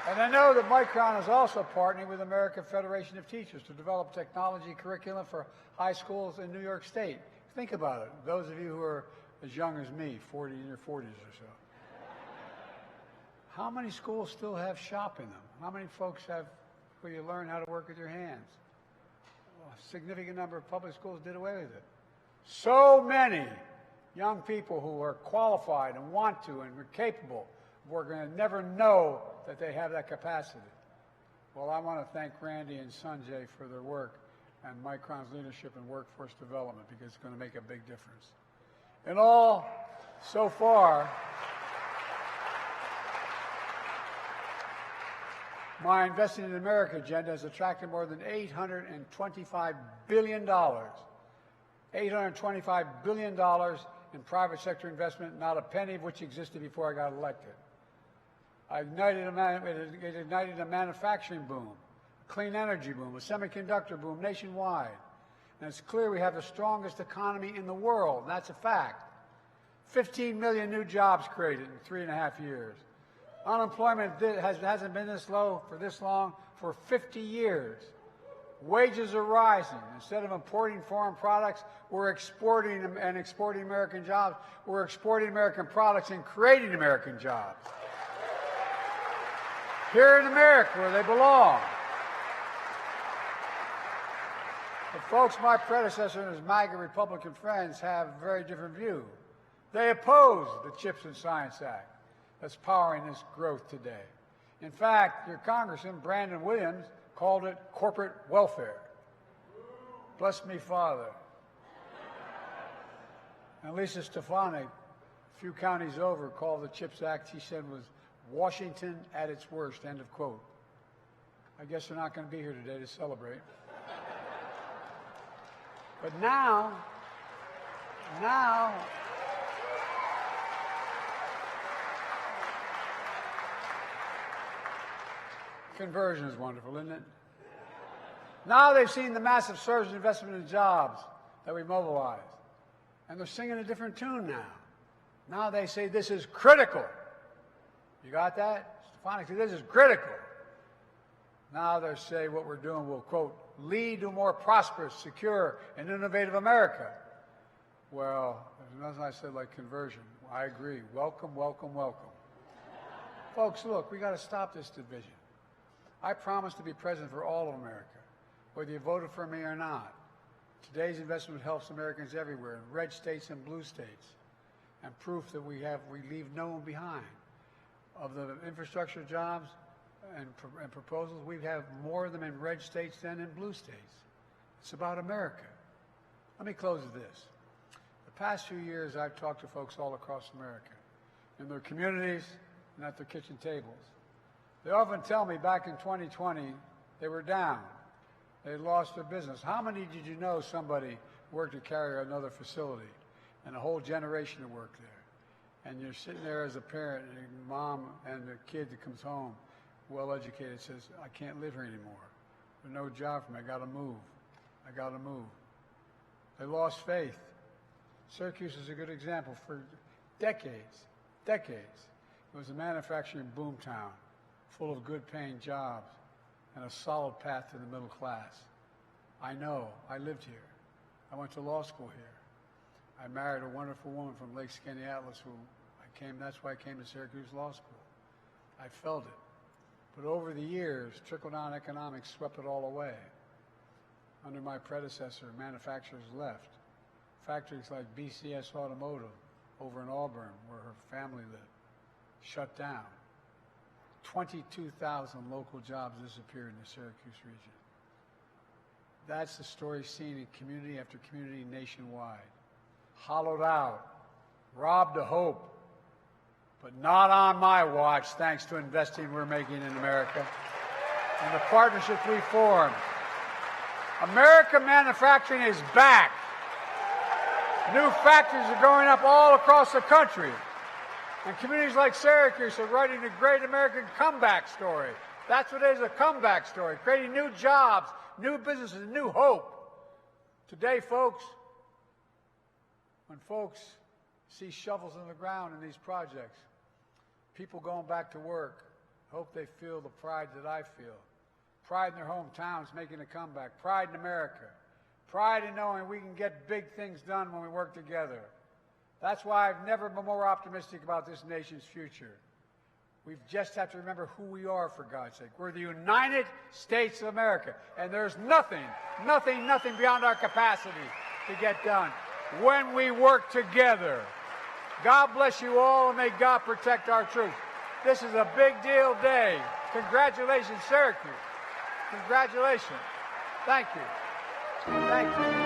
And I know that Micron is also partnering with the American Federation of Teachers to develop technology curriculum for high schools in New York State. Think about it, those of you who are as young as me, in your 40s or so. How many schools still have shop in them? How many folks have where you learn how to work with your hands? Well, a significant number of public schools did away with it. So many young people who are qualified and want to and are capable, we're going to never know that they have that capacity. Well, I want to thank Randy and Sanjay for their work and Micron's leadership in workforce development, because it's going to make a big difference. In all, so far, my Investing in America agenda has attracted more than $825 billion. $825 billion in private sector investment, not a penny of which existed before I got elected. It ignited a manufacturing boom, a clean energy boom, a semiconductor boom nationwide. And it's clear we have the strongest economy in the world, and that's a fact. 15 million new jobs created in 3.5 years. Unemployment hasn't been this low for this long for 50 years. Wages are rising. Instead of importing foreign products, we're exporting American jobs. We're exporting American products and creating American jobs. here in America where they belong. But folks, my predecessor and his MAGA Republican friends have a very different view. They oppose the CHIPS and Science Act that's powering this growth today. In fact, your Congressman, Brandon Williams, called it corporate welfare. Bless me, Father. And Lisa Stefanik, a few counties over, called the CHIPS Act, he said, was Washington at its worst, end of quote. I guess they're not going to be here today to celebrate. But now, conversion is wonderful, isn't it? Now they've seen the massive surge in investment in jobs that we mobilized. And they're singing a different tune now. Now they say this is critical. You got that? Stefanik said this is critical. Now they say what we're doing will, quote, lead to a more prosperous, secure, and innovative America. Well, there's nothing I said like conversion. I agree. Welcome, welcome, welcome. Folks, look, we got to stop this division. I promise to be president for all of America, whether you voted for me or not. Today's investment helps Americans everywhere, in red states and blue states, and proof that we leave no one behind. Of the infrastructure jobs and proposals, we have more of them in red states than in blue states. It's about America. Let me close with this. The past few years, I've talked to folks all across America, in their communities and at their kitchen tables. They often tell me back in 2020, they were down. They lost their business. How many did you know somebody worked to carry another facility and a whole generation to work there? And you're sitting there as a parent, and your mom and the kid that comes home, well-educated, says, I can't live here anymore. There's no job for me. I got to move. I got to move. They lost faith. Syracuse is a good example. For decades, it was a manufacturing boom town, full of good-paying jobs and a solid path to the middle class. I know. I lived here. I went to law school here. I married a wonderful woman from Lake Skaneateles that's why I came to Syracuse Law School. I felt it. But over the years, trickle-down economics swept it all away. Under my predecessor, manufacturers left. Factories like BCS Automotive over in Auburn, where her family lived, shut down. 22,000 local jobs disappeared in the Syracuse region. That's the story seen in community after community nationwide. Hollowed out, robbed of hope, but not on my watch, thanks to investing we're making in America and the partnerships we formed. American manufacturing is back. New factories are going up all across the country. And communities like Syracuse are writing a great American comeback story. That's what it is, a comeback story, creating new jobs, new businesses, new hope. Today, folks, when folks see shovels in the ground in these projects, people going back to work, hope they feel the pride that I feel. Pride in their hometowns making a comeback. Pride in America. Pride in knowing we can get big things done when we work together. That's why I've never been more optimistic about this nation's future. We just have to remember who we are, for God's sake. We're the United States of America, and there's nothing beyond our capacity to get done when we work together. God bless you all, and may God protect our troops. This is a big deal day. Congratulations, Syracuse. Congratulations. Thank you. Thank you.